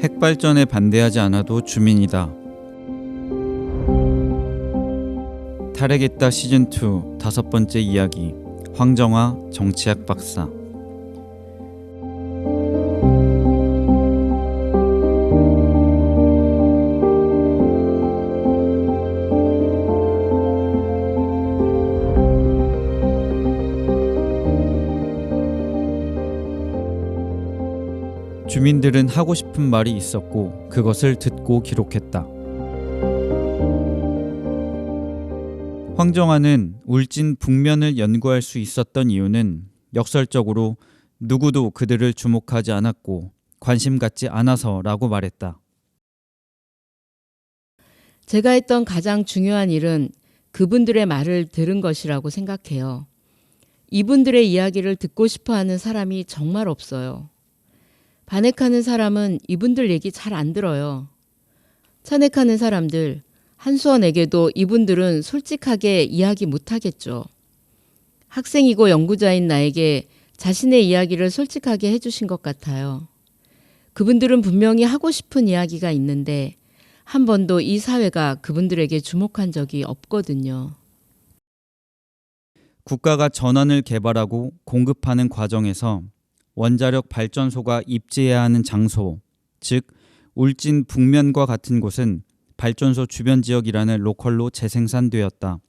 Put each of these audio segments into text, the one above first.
핵발전에 반대하지 않아도 주민이다. 탈핵했다 시즌2 5번째 이야기. 황정화 정치학 박사. 주민들은 하고 싶은 말이 있었고 그것을 듣고 기록했다. 황정화는 울진 북면을 연구할 수 있었던 이유는 역설적으로 누구도 그들을 주목하지 않았고 관심 갖지 않아서라고 말했다. 제가 했던 가장 중요한 일은 그분들의 말을 들은 것이라고 생각해요. 이분들의 이야기를 듣고 싶어하는 사람이 정말 없어요. 반핵하는 사람은 이분들 얘기 잘 안 들어요. 찬핵하는 사람들, 한수원에게도 이분들은 솔직하게 이야기 못하겠죠. 학생이고 연구자인 나에게 자신의 이야기를 솔직하게 해주신 것 같아요. 그분들은 분명히 하고 싶은 이야기가 있는데 한 번도 이 사회가 그분들에게 주목한 적이 없거든요. 국가가 전원을 개발하고 공급하는 과정에서 원자력 발전소가 입지해야 하는 장소, 즉 울진 북면과 같은 곳은 발전소 주변 지역이라는 로컬로 재생산되었다.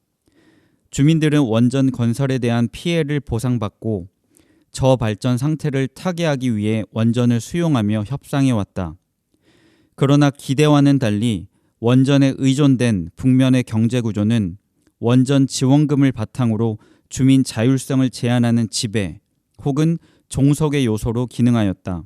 주민들은 원전 건설에 대한 피해를 보상받고 저발전 상태를 타개하기 위해 원전을 수용하며 협상해왔다. 그러나 기대와는 달리 원전에 의존된 북면의 경제구조는 원전 지원금을 바탕으로 주민 자율성을 제한하는 지배 혹은 종속의 요소로 기능하였다.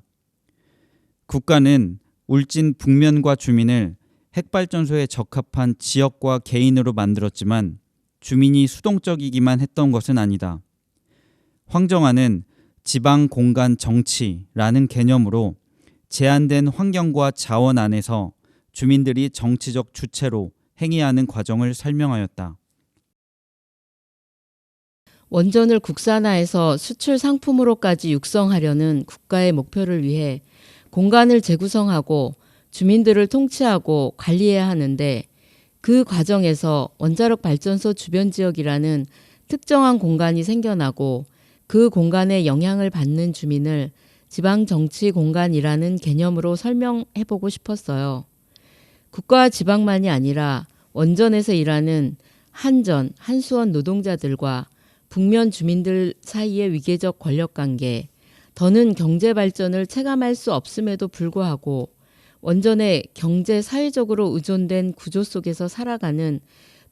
국가는 울진 북면과 주민을 핵발전소에 적합한 지역과 개인으로 만들었지만 주민이 수동적이기만 했던 것은 아니다. 황정화는 지방 공간 정치라는 개념으로 제한된 환경과 자원 안에서 주민들이 정치적 주체로 행위하는 과정을 설명하였다. 원전을 국산화해서 수출 상품으로까지 육성하려는 국가의 목표를 위해 공간을 재구성하고 주민들을 통치하고 관리해야 하는데 그 과정에서 원자력 발전소 주변 지역이라는 특정한 공간이 생겨나고 그 공간에 영향을 받는 주민을 지방정치 공간이라는 개념으로 설명해보고 싶었어요. 국가와 지방만이 아니라 원전에서 일하는 한전, 한수원 노동자들과 북면 주민들 사이의 위계적 권력관계, 더는 경제발전을 체감할 수 없음에도 불구하고 원전에 경제 사회적으로 의존된 구조 속에서 살아가는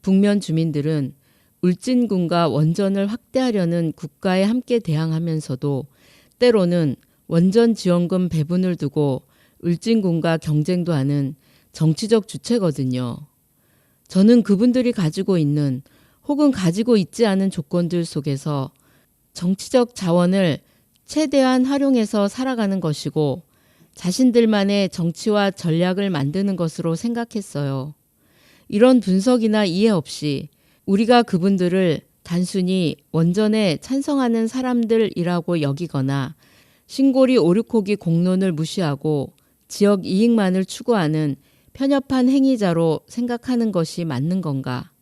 북면 주민들은 울진군과 원전을 확대하려는 국가에 함께 대항하면서도 때로는 원전 지원금 배분을 두고 울진군과 경쟁도 하는 정치적 주체거든요. 저는 그분들이 가지고 있는 혹은 가지고 있지 않은 조건들 속에서 정치적 자원을 최대한 활용해서 살아가는 것이고 자신들만의 정치와 전략을 만드는 것으로 생각했어요. 이런 분석이나 이해 없이 우리가 그분들을 단순히 원전에 찬성하는 사람들이라고 여기거나 신고리 오륙호기 공론을 무시하고 지역 이익만을 추구하는 편협한 행위자로 생각하는 것이 맞는 건가?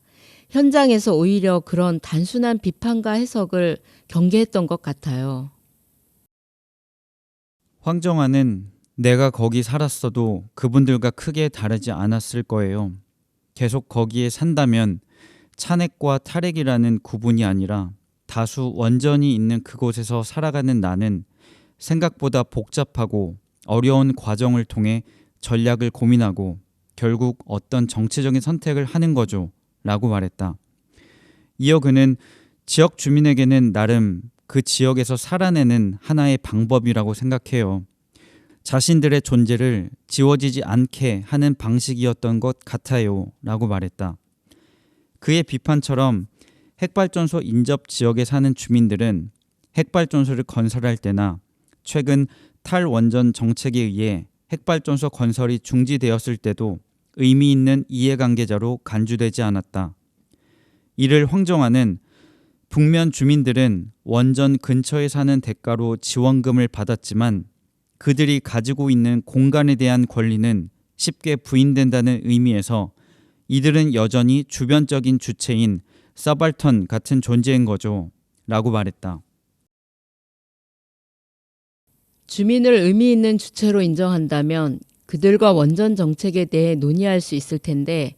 현장에서 오히려 그런 단순한 비판과 해석을 경계했던 것 같아요. 황정화는 내가 거기 살았어도 그분들과 크게 다르지 않았을 거예요. 계속 거기에 산다면 찬핵과 탈핵이라는 구분이 아니라 다수 원전이 있는 그곳에서 살아가는 나는 생각보다 복잡하고 어려운 과정을 통해 전략을 고민하고 결국 어떤 정치적인 선택을 하는 거죠 라고 말했다. 이어 그는 지역 주민에게는 나름 그 지역에서 살아내는 하나의 방법이라고 생각해요. 자신들의 존재를 지워지지 않게 하는 방식이었던 것 같아요 라고 말했다. 그의 비판처럼 핵발전소 인접 지역에 사는 주민들은 핵발전소를 건설할 때나 최근 탈원전 정책에 의해 핵발전소 건설이 중지되었을 때도 의미 있는 이해관계자로 간주되지 않았다. 이를 황정화는 북면 주민들은 원전 근처에 사는 대가로 지원금을 받았지만 그들이 가지고 있는 공간에 대한 권리는 쉽게 부인된다는 의미에서 이들은 여전히 주변적인 주체인 서발턴 같은 존재인 거죠. 라고 말했다. 주민을 의미 있는 주체로 인정한다면 그들과 원전 정책에 대해 논의할 수 있을 텐데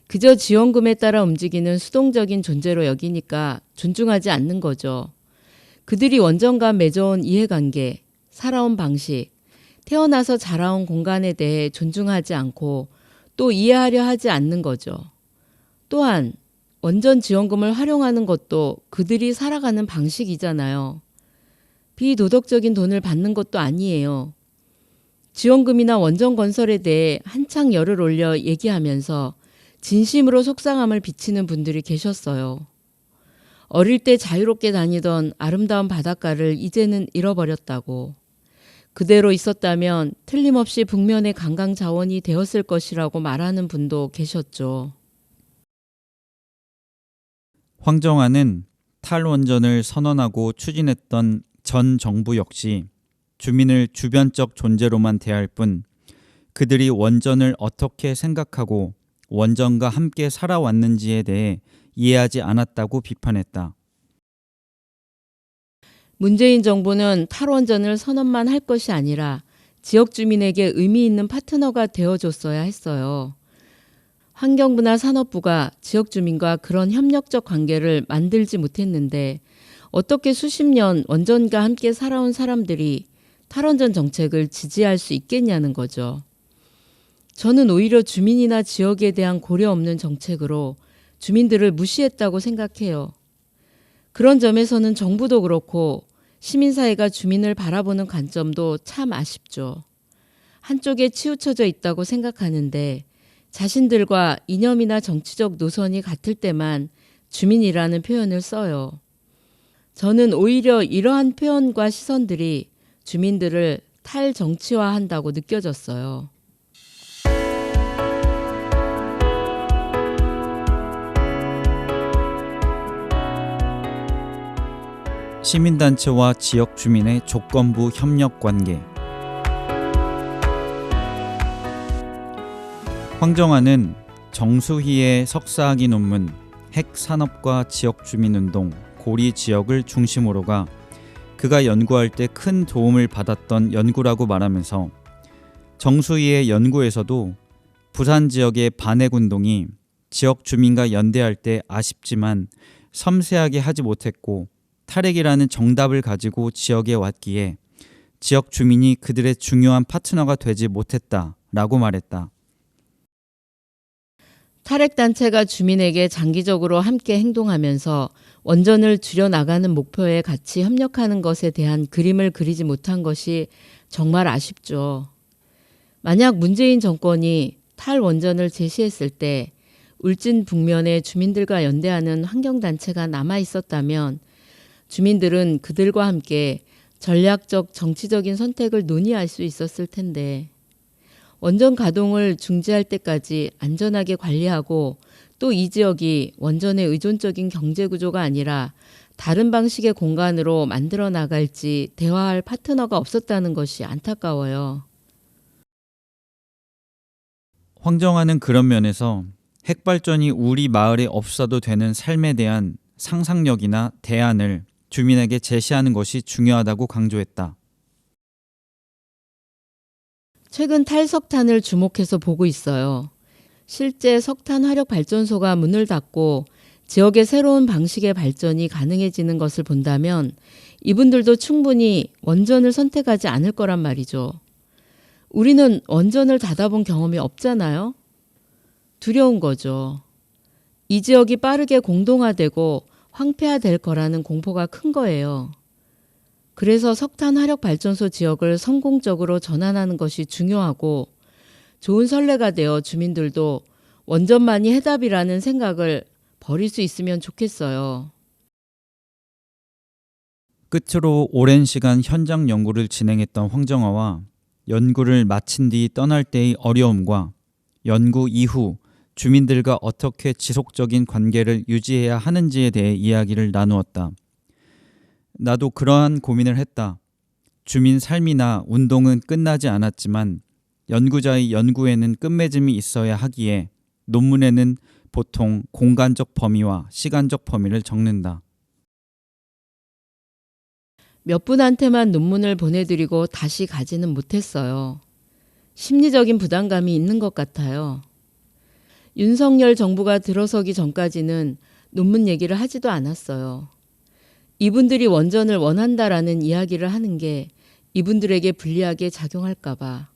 그저 지원금에 따라 움직이는 수동적인 존재로 여기니까 존중하지 않는 거죠. 그들이 원전과 맺어온 이해관계, 살아온 방식, 태어나서 자라온 공간에 대해 존중하지 않고 또 이해하려 하지 않는 거죠. 또한 원전 지원금을 활용하는 것도 그들이 살아가는 방식이잖아요. 비도덕적인 돈을 받는 것도 아니에요. 지원금이나 원전 건설에 대해 한창 열을 올려 얘기하면서 진심으로 속상함을 비치는 분들이 계셨어요. 어릴 때 자유롭게 다니던 아름다운 바닷가를 이제는 잃어버렸다고. 그대로 있었다면 틀림없이 북면의 관광 자원이 되었을 것이라고 말하는 분도 계셨죠. 황정아는 탈원전을 선언하고 추진했던 전 정부 역시 주민을 주변적 존재로만 대할 뿐 그들이 원전을 어떻게 생각하고 원전과 함께 살아왔는지에 대해 이해하지 않았다고 비판했다. 문재인 정부는 탈원전을 선언만 할 것이 아니라 지역 주민에게 의미 있는 파트너가 되어줬어야 했어요. 환경부나 산업부가 지역 주민과 그런 협력적 관계를 만들지 못했는데 어떻게 수십 년 원전과 함께 살아온 사람들이 탈원전 정책을 지지할 수 있겠냐는 거죠. 저는 오히려 주민이나 지역에 대한 고려 없는 정책으로 주민들을 무시했다고 생각해요. 그런 점에서는 정부도 그렇고 시민사회가 주민을 바라보는 관점도 참 아쉽죠. 한쪽에 치우쳐져 있다고 생각하는데 자신들과 이념이나 정치적 노선이 같을 때만 주민이라는 표현을 써요. 저는 오히려 이러한 표현과 시선들이 주민들을 탈정치화한다고 느껴졌어요. 시민단체와 지역 주민의 조건부 협력 관계. 황정아는 정수희의 석사학위 논문 핵산업과 지역주민운동 고리 지역을 중심으로가 그가 연구할 때 큰 도움을 받았던 연구라고 말하면서 정수희의 연구에서도 부산 지역의 반핵운동이 지역 주민과 연대할 때 아쉽지만 섬세하게 하지 못했고 탈핵이라는 정답을 가지고 지역에 왔기에 지역 주민이 그들의 중요한 파트너가 되지 못했다라고 말했다. 탈핵단체가 주민에게 장기적으로 함께 행동하면서 원전을 줄여나가는 목표에 같이 협력하는 것에 대한 그림을 그리지 못한 것이 정말 아쉽죠. 만약 문재인 정권이 탈원전을 제시했을 때 울진 북면의 주민들과 연대하는 환경단체가 남아 있었다면 주민들은 그들과 함께 전략적 정치적인 선택을 논의할 수 있었을 텐데 원전 가동을 중지할 때까지 안전하게 관리하고 또 이 지역이 원전에 의존적인 경제구조가 아니라 다른 방식의 공간으로 만들어 나갈지 대화할 파트너가 없었다는 것이 안타까워요. 황정아는 그런 면에서 핵발전이 우리 마을에 없어도 되는 삶에 대한 상상력이나 대안을 주민에게 제시하는 것이 중요하다고 강조했다. 최근 탈석탄을 주목해서 보고 있어요. 실제 석탄 화력 발전소가 문을 닫고 지역의 새로운 방식의 발전이 가능해지는 것을 본다면 이분들도 충분히 원전을 선택하지 않을 거란 말이죠. 우리는 원전을 닫아본 경험이 없잖아요. 두려운 거죠. 이 지역이 빠르게 공동화되고 황폐화될 거라는 공포가 큰 거예요. 그래서 석탄 화력 발전소 지역을 성공적으로 전환하는 것이 중요하고 좋은 선례가 되어 주민들도 원전만이 해답이라는 생각을 버릴 수 있으면 좋겠어요. 끝으로 오랜 시간 현장 연구를 진행했던 황정아와 연구를 마친 뒤 떠날 때의 어려움과 연구 이후 주민들과 어떻게 지속적인 관계를 유지해야 하는지에 대해 이야기를 나누었다. 나도 그러한 고민을 했다. 주민 삶이나 운동은 끝나지 않았지만 연구자의 연구에는 끝맺음이 있어야 하기에 논문에는 보통 공간적 범위와 시간적 범위를 적는다. 몇 분한테만 논문을 보내드리고 다시 가지는 못했어요. 심리적인 부담감이 있는 것 같아요. 윤석열 정부가 들어서기 전까지는 논문 얘기를 하지도 않았어요. 이분들이 원전을 원한다라는 이야기를 하는 게 이분들에게 불리하게 작용할까봐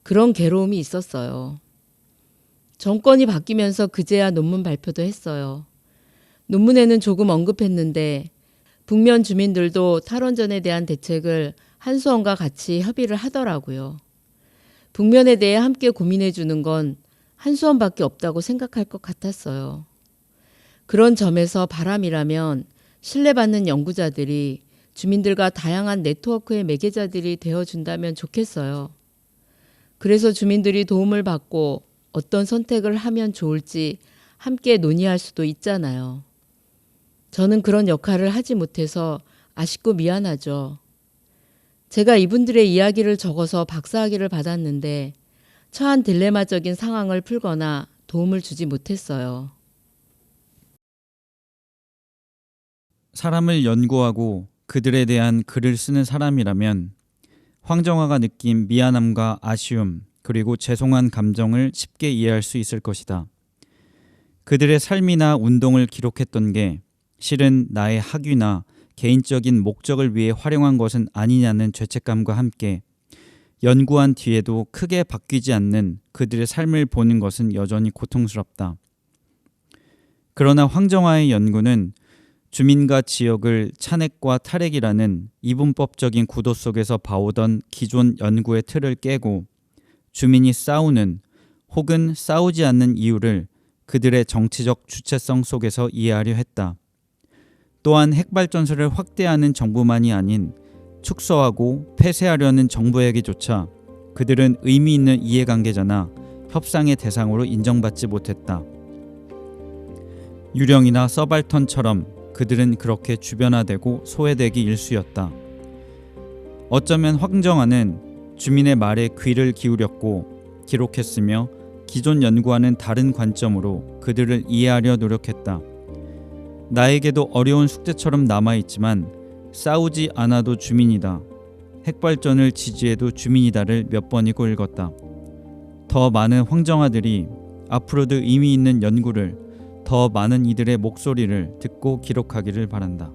그런 괴로움이 있었어요. 정권이 바뀌면서 그제야 논문 발표도 했어요. 논문에는 조금 언급했는데 북면 주민들도 탈원전에 대한 대책을 한수원과 같이 협의를 하더라고요. 북면에 대해 함께 고민해 주는 건 한수원밖에 없다고 생각할 것 같았어요. 그런 점에서 바람이라면 신뢰받는 연구자들이 주민들과 다양한 네트워크의 매개자들이 되어준다면 좋겠어요. 그래서 주민들이 도움을 받고 어떤 선택을 하면 좋을지 함께 논의할 수도 있잖아요. 저는 그런 역할을 하지 못해서 아쉽고 미안하죠. 제가 이분들의 이야기를 적어서 박사학위를 받았는데 처한 딜레마적인 상황을 풀거나 도움을 주지 못했어요. 사람을 연구하고 그들에 대한 글을 쓰는 사람이라면 황정화가 느낀 미안함과 아쉬움 그리고 죄송한 감정을 쉽게 이해할 수 있을 것이다. 그들의 삶이나 운동을 기록했던 게 실은 나의 학위나 개인적인 목적을 위해 활용한 것은 아니냐는 죄책감과 함께 연구한 뒤에도 크게 바뀌지 않는 그들의 삶을 보는 것은 여전히 고통스럽다. 그러나 황정화의 연구는 주민과 지역을 찬핵과 탈핵이라는 이분법적인 구도 속에서 봐오던 기존 연구의 틀을 깨고 주민이 싸우는 혹은 싸우지 않는 이유를 그들의 정치적 주체성 속에서 이해하려 했다. 또한 핵발전소를 확대하는 정부만이 아닌 축소하고 폐쇄하려는 정부에게조차 그들은 의미 있는 이해관계자나 협상의 대상으로 인정받지 못했다. 유령이나 서발턴처럼 그들은 그렇게 주변화되고 소외되기 일쑤였다. 어쩌면 황정화는 주민의 말에 귀를 기울였고 기록했으며 기존 연구와는 다른 관점으로 그들을 이해하려 노력했다. 나에게도 어려운 숙제처럼 남아있지만 싸우지 않아도 주민이다. 핵발전을 지지해도 주민이다를 몇 번이고 읽었다. 더 많은 황정화들이 앞으로도 의미 있는 연구를 더 많은 이들의 목소리를 듣고 기록하기를 바란다.